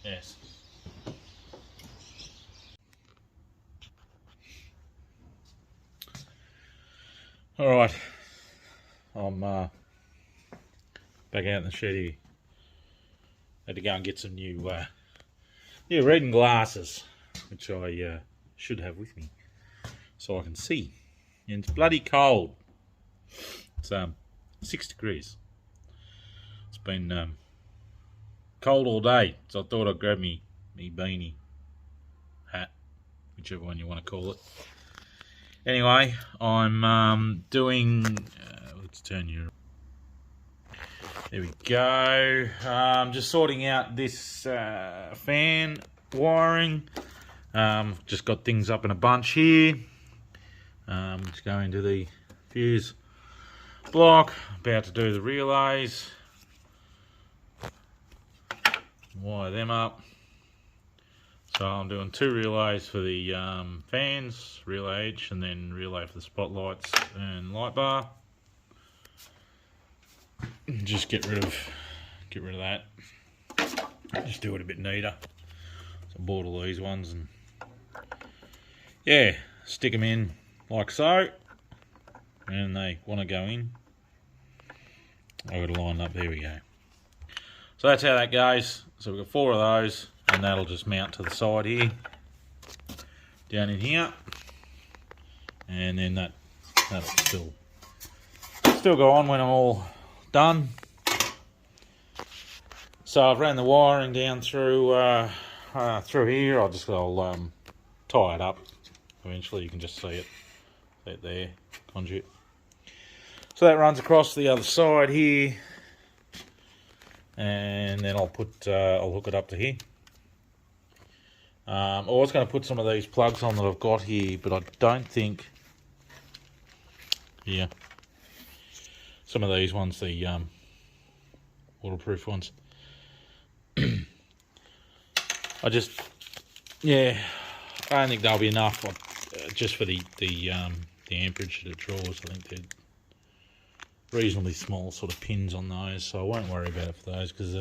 Yes. All right. I'm back out in the shed here. Had to go and get some new reading glasses, which I should have with me, so I can see. And it's bloody cold. It's 6 degrees. It's been cold all day, so I thought I'd grab me beanie, hat, whichever one you want to call it. Anyway, I'm doing. Let's turn you. There we go. Just sorting out this fan wiring. Just got things up in a bunch here. Just going to the fuse block. About to do the relays. Wire them up. So I'm doing 2 relays for the fans, relay H, and then relay for the spotlights and light bar. Just get rid of that. Just do it a bit neater. So I bought all these ones, and yeah, stick them in like so, and they want to go in. I've got it lined up. There we go. So that's how that goes. So we've got 4 of those, and that'll just mount to the side here, down in here, and then that'll still still go on when I'm all done. So I've ran the wiring down through here. I'll tie it up. Eventually you can just see it. That there, conduit. So that runs across the other side here, and then I'll hook it up to here. I was going to put some of these plugs on that I've got here, but I don't think. Yeah, some of these ones, the waterproof ones. I don't think they'll be enough just for the amperage that it draws. I think they're reasonably small sort of pins on those, so I won't worry about it for those, because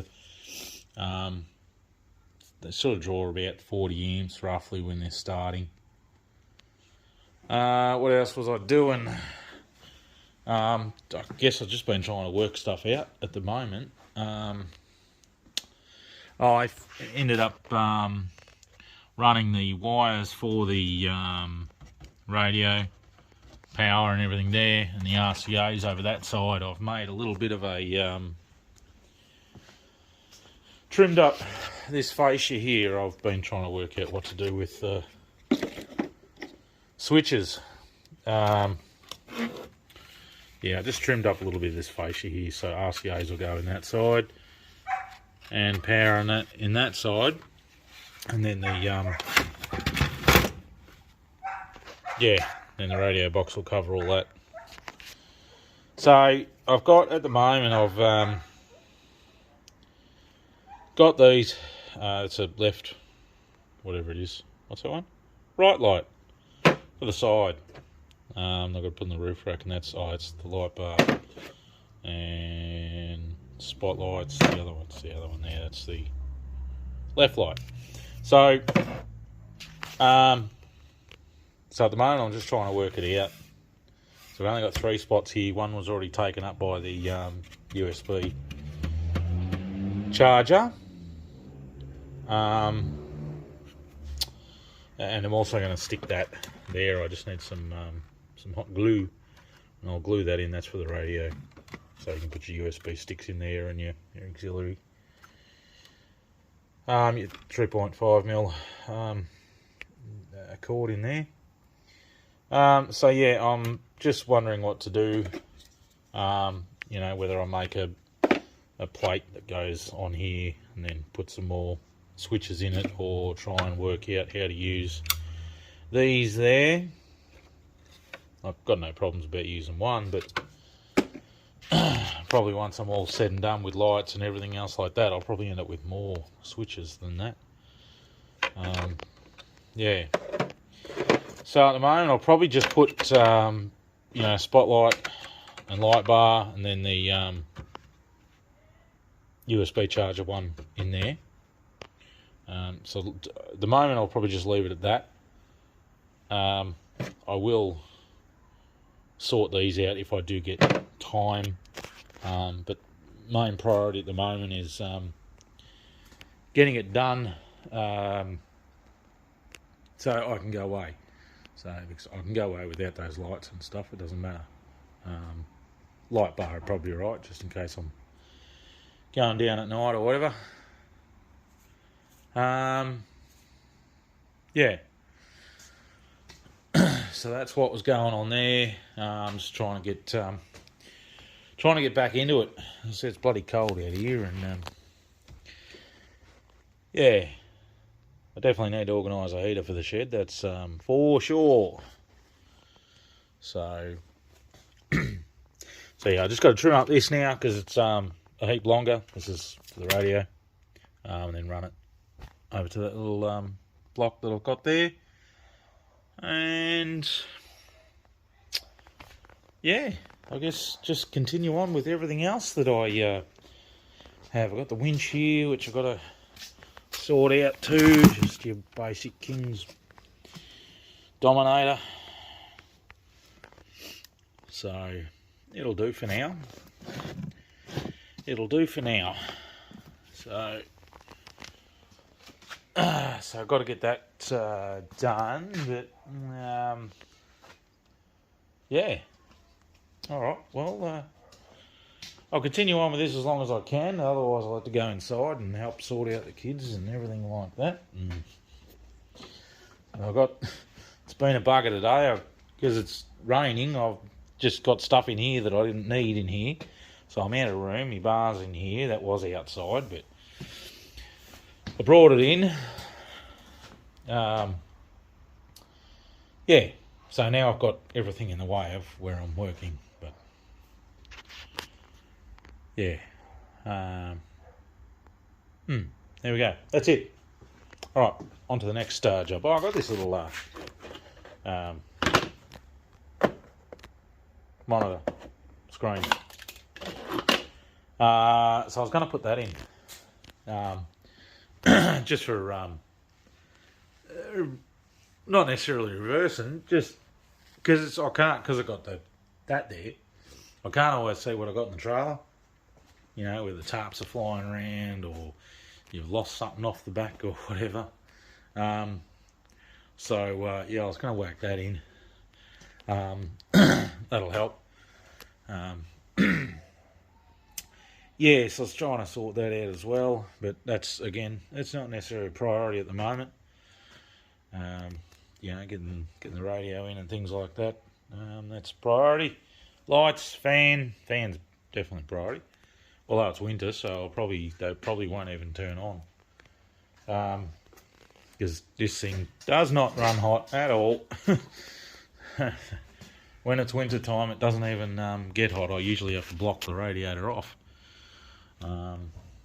they sort of draw about 40 amps roughly when they're starting. What else was I doing? I guess I've just been trying to work stuff out at the moment. I ended up running the wires for the radio, power and everything there, and the RCAs over that side. I've made a little bit of a trimmed up this fascia here. I've been trying to work out what to do with switches. Yeah, I just trimmed up a little bit of this fascia here, so RCAs will go in that side, and power in that side, and then the then the radio box will cover all that. So I've got, at the moment, I've got these. It's a left, whatever it is. What's that one? Right light for the side. I've got to put in the roof rack, and that's it's the light bar, and spotlights. The other one there. That's the left light. So, so at the moment I'm just trying to work it out. So I've only got 3 spots here. One was already taken up by the USB charger. And I'm also going to stick that there. I just need some hot glue, and I'll glue that in. That's for the radio, so you can put your USB sticks in there and your auxiliary. Your 3.5mm cord in there. So yeah, I'm just wondering what to do. You know, whether I make a plate that goes on here and then put some more switches in it, or try and work out how to use these there. I've got no problems about using one, but probably once I'm all said and done with lights and everything else like that, I'll probably end up with more switches than that. Yeah. So at the moment, I'll probably just put you know, spotlight and light bar, and then the USB charger one in there. So at the moment, I'll probably just leave it at that. I will sort these out if I do get time, but main priority at the moment is getting it done, so I can go away. So because I can go away without those lights and stuff, it doesn't matter. Light bar would probably be right, just in case I'm going down at night or whatever. Yeah. So that's what was going on there. I'm just trying to get back into it. As I said, it's bloody cold out here, and yeah, I definitely need to organise a heater for the shed. That's for sure. So, so yeah, I just got to trim up this now because it's a heap longer. This is for the radio, and then run it over to that little block that I've got there. And yeah, I guess just continue on with everything else that I have. I've got the winch here, which I've got to sort out too. Just your basic King's Dominator. So it'll do for now. It'll do for now. So I've got to get that done, but yeah, Alright, well, I'll continue on with this as long as I can, otherwise I'll have to go inside and help sort out the kids and everything like that. It's been a bugger today, because it's raining. I've just got stuff in here that I didn't need in here. So I'm out of room, my bar's in here, that was outside, but I brought it in. Yeah, so now I've got everything in the way of where I'm working, but yeah. There we go, that's it. Alright, on to the next job. Oh, I got this little monitor screen. So I was going to put that in, just for not necessarily reversing, just because I got that there. I can't always see what I got in the trailer. You know, where the tarps are flying around, or you've lost something off the back, or whatever. So yeah, I was going to whack that in. That'll help. Yeah, so I was trying to sort that out as well, but that's, again, it's not necessarily a priority at the moment. You know, getting the radio in and things like that, that's priority. Lights, fan's definitely priority. Although it's winter, so they probably won't even turn on. Because this thing does not run hot at all. When it's winter time, it doesn't even get hot. I usually have to block the radiator off.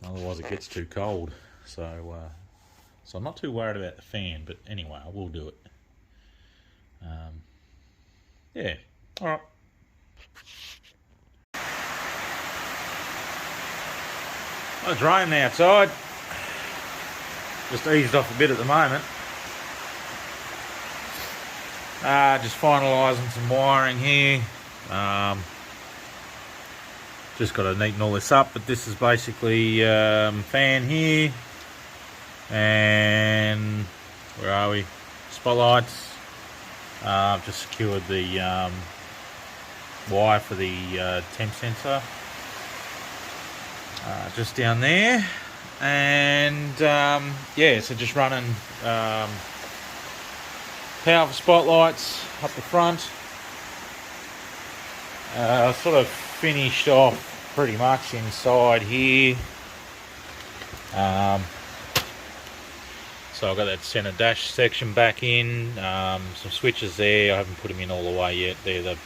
Otherwise it gets too cold. So I'm not too worried about the fan, but anyway, I will do it. Yeah, alright. It's raining outside. Just eased off a bit at the moment. Just finalising some wiring here. Just got to neaten all this up, but this is basically fan here, and where are we? Spotlights. I've just secured the wire for the temp sensor just down there, and yeah, so just running power for spotlights up the front. Sort of finished off pretty much inside here. So I've got that centre dash section back in, some switches there. I haven't put them in all the way yet. They're the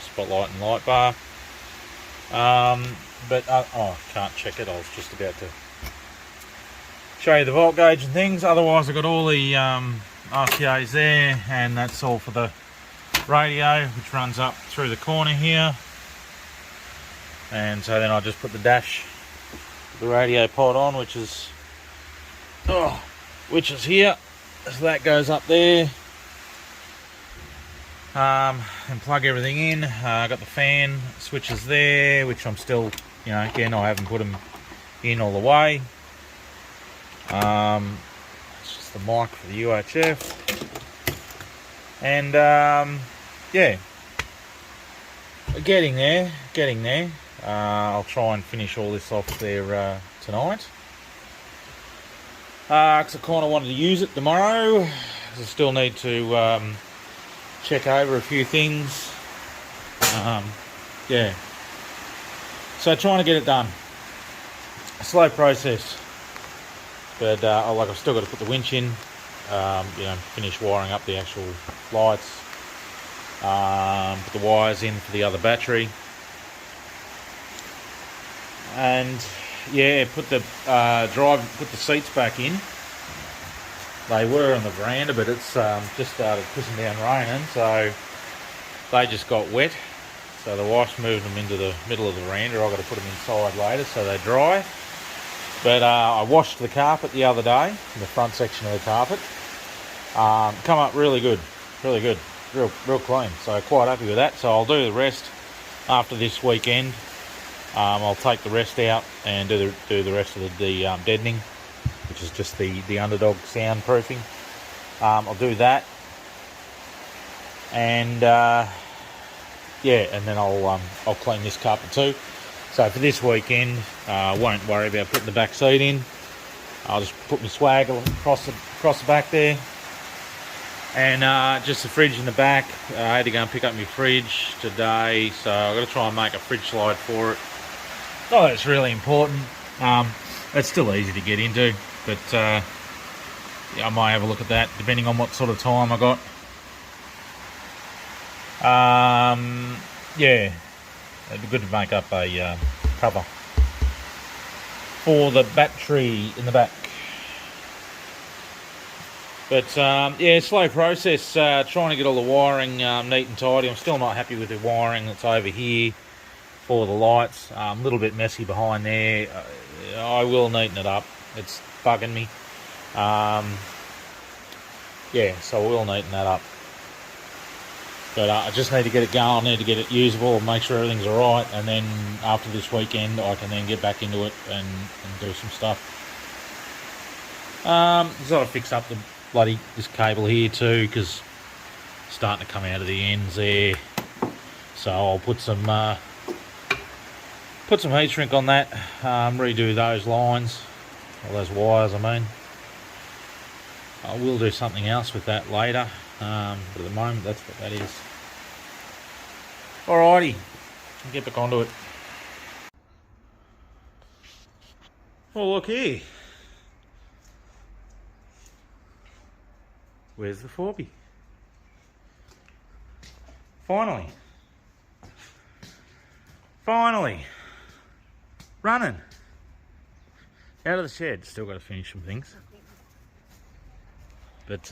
spotlight and light bar. But I can't check it. I was just about to show you the volt gauge and things. Otherwise, I've got all the RCAs there, and that's all for the radio, which runs up through the corner here. And so then I'll just put the dash, the radio pod on, which is here. So that goes up there. And plug everything in. I got the fan switches there, which I'm still, you know, again, I haven't put them in all the way. It's just the mic for the UHF. And yeah, getting there. I'll try and finish all this off there tonight. Because I kind of wanted to use it tomorrow. I still need to check over a few things. Yeah. So trying to get it done. A slow process. But I've still got to put the winch in. You know, finish wiring up the actual lights. Put the wires in for the other battery. And yeah, put the seats back in. They were on the veranda, but it's just started pissing down raining, so they just got wet. So the wife's moved them into the middle of the veranda. I've got to put them inside later so they dry. But I washed the carpet the other day, in the front section of the carpet. Come up really good, real clean. So quite happy with that. So I'll do the rest after this weekend. I'll take the rest out and do the rest of the deadening, which is just the underdog soundproofing. I'll do that, and yeah, and then I'll clean this carpet too. So for this weekend, I won't worry about putting the back seat in. I'll just put my swag across the back there, and just the fridge in the back. I had to go and pick up my fridge today, so I've got to try and make a fridge slide for it. Oh, it's really important. It's still easy to get into, but yeah, I might have a look at that depending on what sort of time I got. Yeah, it'd be good to make up a cover for the battery in the back. But yeah, slow process, trying to get all the wiring neat and tidy. I'm still not happy with the wiring that's over here for the lights. A little bit messy behind there. I will neaten it up. It's bugging me. Yeah, so I will neaten that up. But I just need to get it going, I need to get it usable and make sure everything's alright, and then after this weekend I can then get back into it and do some stuff. Just got to fix up this cable here too, because it's starting to come out of the ends there. So I'll put some heat shrink on that, redo those lines, or those wires I mean. I will do something else with that later, but at the moment that's what that is. Alrighty, I'll get back onto it. Well, look here. Where's the 4B? Finally. Running. Out of the shed. Still got to finish some things. But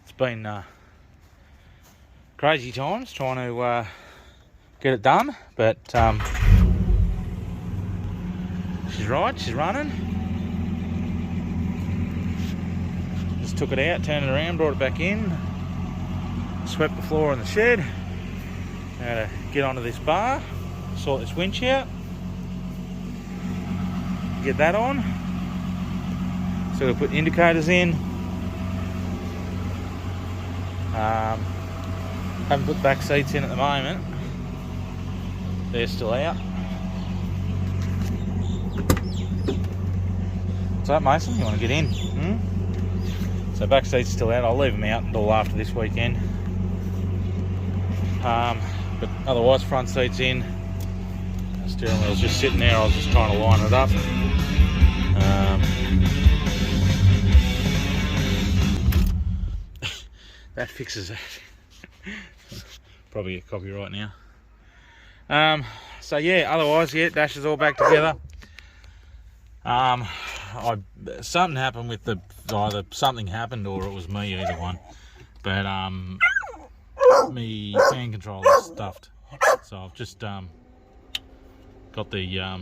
it's been crazy times trying to get it done. But she's right, she's running. Just took it out, turned it around, brought it back in, swept the floor in the shed. Now to get onto this bar, sort this winch out, get that on. So we'll put indicators in. Haven't put back seats in at the moment. They're still out. What's up, Mason? You want to get in? So back seats still out. I'll leave them out until after this weekend. But otherwise, front seats in. The steering wheel's just sitting there. I was just trying to line it up. That fixes that. Probably get copyright now. So yeah, otherwise, yeah, dash is all back together. Something happened with either something happened or it was me, either one. But me fan controller is stuffed, so I've just got the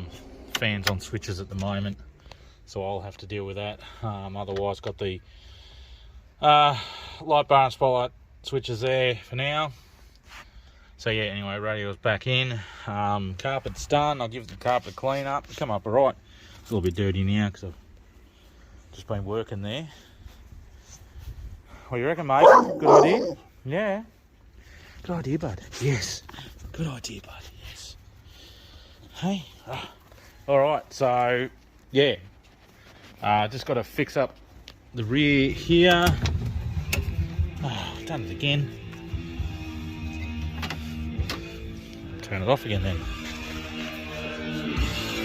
fans on switches at the moment, so I'll have to deal with that. Otherwise, got the light bar and spotlight switches there for now. So yeah, anyway, radio's back in. Carpet's done. I'll give the carpet a clean up. It'll come up alright. It's a little bit dirty now because I've just been working there. What do you reckon, mate? Good idea? Yeah. Good idea, bud. Yes. Good idea, bud. Yes. Hey. Alright, so yeah. Just got to fix up the rear here. I've done it again. Turn it off again then.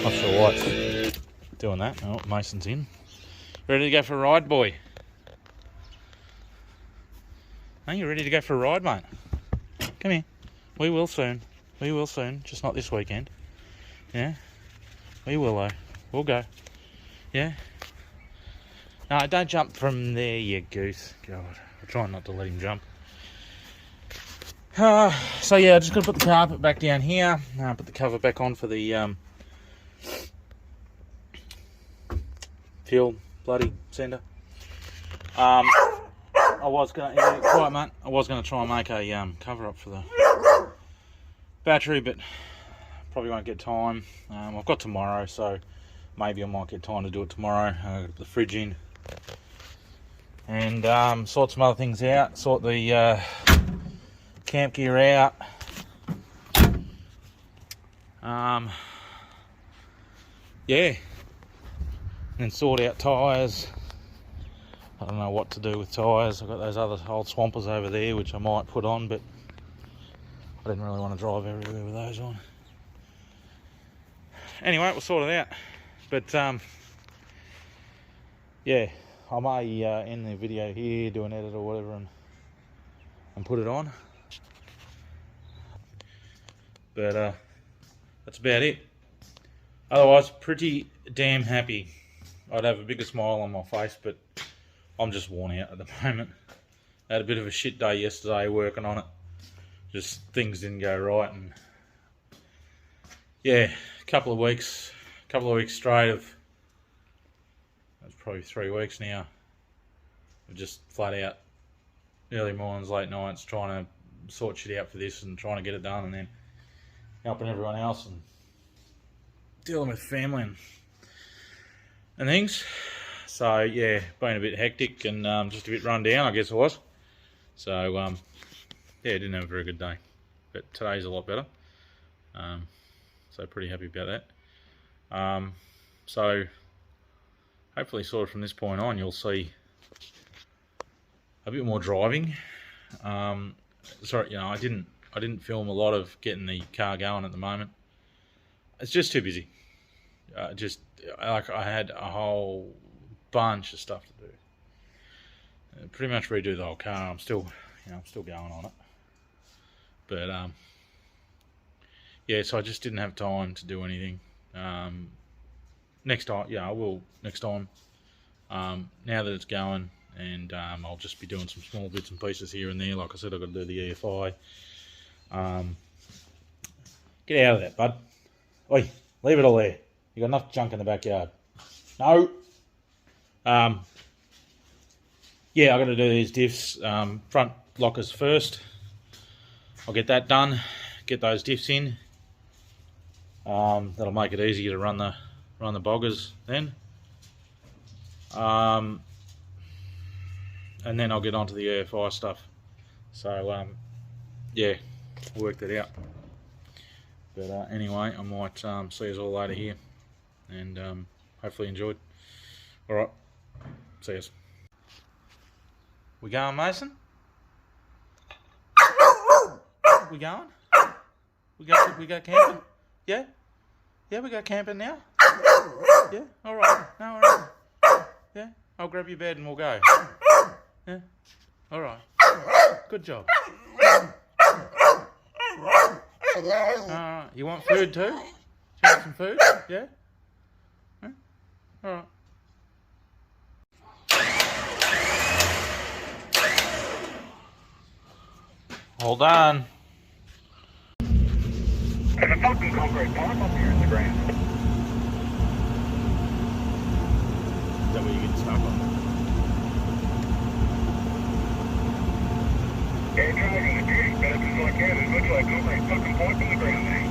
Not sure why it's doing that. Oh, Mason's in. Ready to go for a ride, boy? Are you ready to go for a ride, mate? Come here. We will soon. We will soon. Just not this weekend. Yeah? We will, though. We'll go. Yeah? No, don't jump from there, you goose. God, I'm trying not to let him jump. So yeah, I just got to put the carpet back down here. Put the cover back on for the fuel bloody sender. I was going to, quiet mate, I was going to try and make a cover up for the battery, but probably won't get time. I've got tomorrow, so maybe I might get time to do it tomorrow. I'll put the fridge in and sort some other things out, sort the camp gear out. Yeah, and sort out tyres. I don't know what to do with tyres. I've got those other old Swampers over there which I might put on, but I didn't really want to drive everywhere with those on. Anyway, we'll sort it out. But yeah, I may end the video here, do an edit or whatever, and put it on. But that's about it. Otherwise, pretty damn happy. I'd have a bigger smile on my face, but I'm just worn out at the moment. I had a bit of a shit day yesterday working on it. Just things didn't go right, and yeah, a couple of weeks straight of, that's probably 3 weeks now, of just flat out early mornings, late nights, trying to sort shit out for this and trying to get it done, and then helping everyone else and dealing with family and things. So yeah, been a bit hectic and just a bit run down, I guess it was. So yeah, didn't have a very good day, but today's a lot better. So pretty happy about that. So hopefully, sort of from this point on, you'll see a bit more driving. Sorry, you know, I didn't film a lot of getting the car going at the moment. It's just too busy. Just like I had a whole bunch of stuff to do. Pretty much redo the whole car. I'm still going on it. But yeah, so I just didn't have time to do anything. Next time, yeah, I will next time. Now that it's going, and I'll just be doing some small bits and pieces here and there. Like I said, I've got to do the EFI. Get out of that, bud. Oi, leave it all there. You got enough junk in the backyard. No. Yeah, I've got to do these diffs. Front lockers first. I'll get that done. Get those diffs in. That'll make it easier to run the boggers then. And then I'll get onto the EFI stuff. So yeah, we'll work that out. But anyway, I might see us all later here, and hopefully enjoyed. All right, see us. We going, Mason? We going? We go camping? Yeah? Yeah, we go camping now? Yeah? Alright. No, alright. Yeah? I'll grab your bed and we'll go. Yeah? Alright. Good job. Alright. You want food too? Do you want some food? Yeah? Huh? Alright. Hold on. There's a fucking concrete pipe up here in the ground. Is that where you get stuck on? Yeah, try to get a beauty, but it's like, yeah, there's literally a concrete fucking pipe in the ground there.